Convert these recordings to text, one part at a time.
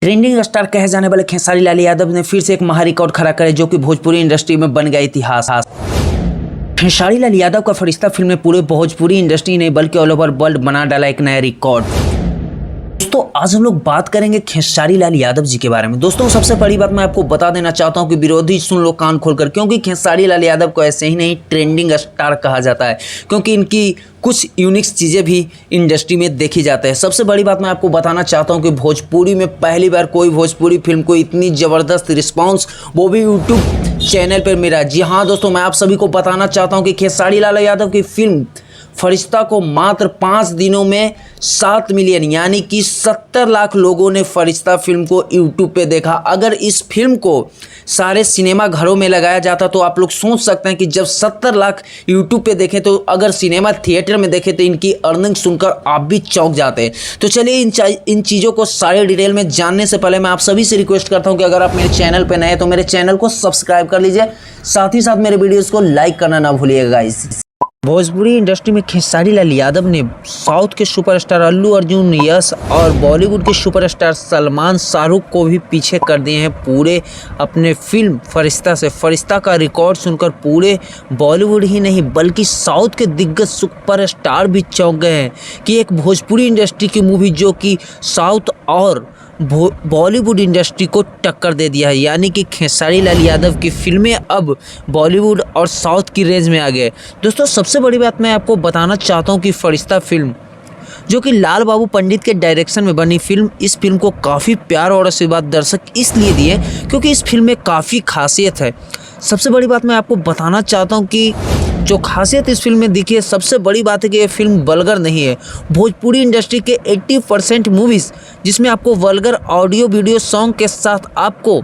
Trending star कहे जाने वाले खेसारी लाल यादव ने फिर से एक महा रिकॉर्ड खड़ा करे जो कि भोजपुरी इंडस्ट्री में बन गया इतिहास। खेसारी लाल यादव का फरिश्ता फिल्म ने पूरे भोजपुरी इंडस्ट्री नहीं बल्कि ऑल ओवर वर्ल्ड बना डाला एक नया रिकॉर्ड। दोस्तों आज हम लोग बात करेंगे खेसारी लाल यादव जी के बारे में। दोस्तों सबसे बड़ी बात मैं आपको बता देना चाहता हूं कि विरोधी सुन लो कान खोलकर, क्योंकि खेसारी लाल यादव को ऐसे ही नहीं ट्रेंडिंग स्टार कहा जाता है, क्योंकि इनकी कुछ यूनिक चीज़ें भी इंडस्ट्री में देखी जाती है। सबसे बड़ी बात मैं आपको बताना चाहता हूं कि भोजपुरी में पहली बार कोई भोजपुरी फिल्म को इतनी ज़बरदस्त रिस्पॉन्स, वो भी यूट्यूब चैनल पर मिला। जी हाँ दोस्तों, मैं आप सभी को बताना चाहता हूँ कि खेसारी लाल यादव की फिल्म फरिश्ता को मात्र 5 दिनों में 7 मिलियन यानी कि 70 लाख लोगों ने फरिश्ता फिल्म को यूट्यूब पे देखा। अगर इस फिल्म को सारे सिनेमा घरों में लगाया जाता तो आप लोग सोच सकते हैं कि जब 70 लाख यूट्यूब पे देखें तो अगर सिनेमा थिएटर में देखें तो इनकी अर्निंग सुनकर आप भी चौंक जाते हैं। तो चलिए इन चीज़ों को सारे डिटेल में जानने से पहले मैं आप सभी से रिक्वेस्ट करता हूँ कि अगर आप मेरे चैनल पर नए हैं तो मेरे चैनल को सब्सक्राइब कर लीजिए, साथ ही साथ मेरे वीडियोज़ को लाइक करना ना भूलिएगा गाइस। भोजपुरी इंडस्ट्री में खेसारी लाल यादव ने साउथ के सुपरस्टार अल्लू अर्जुन, यश और बॉलीवुड के सुपरस्टार सलमान, शाहरुख को भी पीछे कर दिए हैं पूरे अपने फिल्म फरिश्ता से। फरिश्ता का रिकॉर्ड सुनकर पूरे बॉलीवुड ही नहीं बल्कि साउथ के दिग्गज सुपरस्टार भी चौंक गए हैं कि एक भोजपुरी इंडस्ट्री की मूवी जो कि साउथ और बॉलीवुड इंडस्ट्री को टक्कर दे दिया है, यानी कि खेसारी लाल यादव की फिल्में अब बॉलीवुड और साउथ की रेंज में आ गए। दोस्तों सबसे बड़ी बात मैं आपको बताना चाहता हूं कि फरिश्ता फिल्म जो कि लाल बाबू पंडित के डायरेक्शन में बनी फिल्म, इस फिल्म को काफ़ी प्यार और आशीर्वाद दर्शक इसलिए दिए क्योंकि इस फिल्म में काफ़ी खासियत है। सबसे बड़ी बात मैं आपको बताना चाहता हूँ कि जो खासियत इस फिल्म में दिखी है, सबसे बड़ी बात है कि ये फिल्म वल्गर नहीं है। भोजपुरी इंडस्ट्री के 80% मूवीज़ जिसमें आपको वल्गर ऑडियो वीडियो सॉन्ग के साथ आपको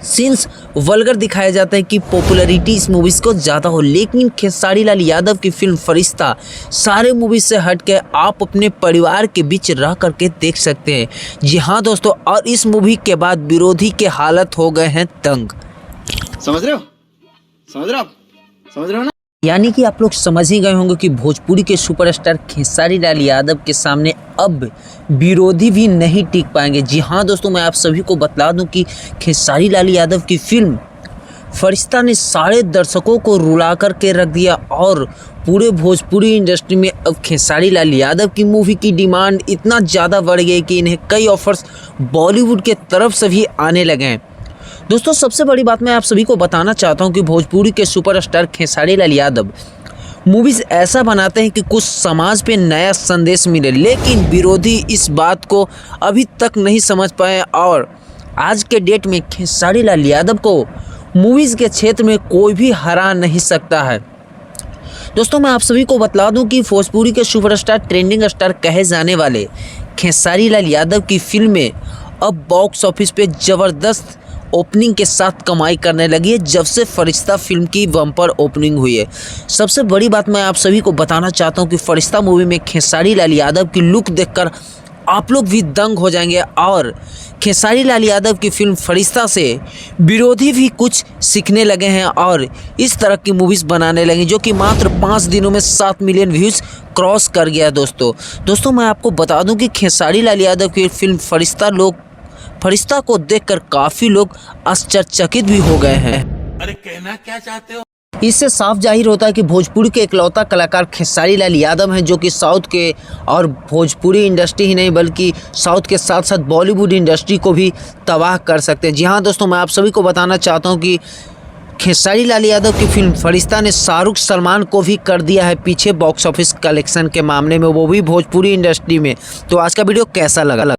सीन्स वल्गर दिखाया जाता है कि पॉपुलैरिटी इस मूवीज़ को ज़्यादा हो, लेकिन खेसारी लाल यादव की फिल्म फरिश्ता सारे मूवीज़ से हट के आप अपने परिवार के बीच रह करके देख सकते हैं। जी हाँ दोस्तों, और इस मूवी के बाद विरोधी के हालत हो गए हैं तंग। समझ रहे हो ना? यानी कि आप लोग समझ ही गए होंगे कि भोजपुरी के सुपरस्टार खेसारी लाल यादव के सामने अब विरोधी भी नहीं टिक पाएंगे। जी हाँ दोस्तों, मैं आप सभी को बता दूं कि खेसारी लाल यादव की फिल्म फरिश्ता ने सारे दर्शकों को रुला कर के रख दिया और पूरे भोजपुरी इंडस्ट्री में अब खेसारी लाल यादव की मूवी की डिमांड इतना ज़्यादा बढ़ गई कि इन्हें कई ऑफर्स बॉलीवुड के तरफ से भी आने लगे हैं। दोस्तों सबसे बड़ी बात मैं आप सभी को बताना चाहता हूं कि भोजपुरी के सुपरस्टार खेसारी लाल यादव मूवीज़ ऐसा बनाते हैं कि कुछ समाज पे नया संदेश मिले, लेकिन विरोधी इस बात को अभी तक नहीं समझ पाए और आज के डेट में खेसारी लाल यादव को मूवीज़ के क्षेत्र में कोई भी हरा नहीं सकता है। दोस्तों मैं आप सभी को बता दूं कि भोजपुरी के सुपरस्टार ट्रेंडिंग स्टार कहे जाने वाले खेसारी लाल यादव की फिल्में अब बॉक्स ऑफिस पे ज़बरदस्त ओपनिंग के साथ कमाई करने लगी है जब से फरिश्ता फिल्म की बम्पर ओपनिंग हुई है। सबसे बड़ी बात मैं आप सभी को बताना चाहता हूं कि फरिश्ता मूवी में खेसारी लाल यादव की लुक देखकर आप लोग भी दंग हो जाएंगे और खेसारी लाल यादव की फिल्म फरिश्ता से विरोधी भी कुछ सीखने लगे हैं और इस तरह की मूवीज़ बनाने लगे जो कि मात्र 5 दिनों में 7 मिलियन व्यूज़ क्रॉस कर गया। दोस्तों मैं आपको बता दूं कि खेसारी लाल यादव की फिल्म फरिश्ता को देखकर काफ़ी लोग आश्चर्यचकित भी हो गए हैं। अरे कहना क्या चाहते हो? इससे साफ जाहिर होता है कि भोजपुरी के इकलौता कलाकार खेसारी लाल यादव हैं जो कि साउथ के और भोजपुरी इंडस्ट्री ही नहीं बल्कि साउथ के साथ साथ बॉलीवुड इंडस्ट्री को भी तबाह कर सकते हैं। जी हाँ दोस्तों, मैं आप सभी को बताना चाहता हूँ कि खेसारी लाल यादव की फिल्म फरिश्ता ने शाहरुख सलमान को भी कर दिया है पीछे बॉक्स ऑफिस कलेक्शन के मामले में, वो भी भोजपुरी इंडस्ट्री में। तो आज का वीडियो कैसा लगा?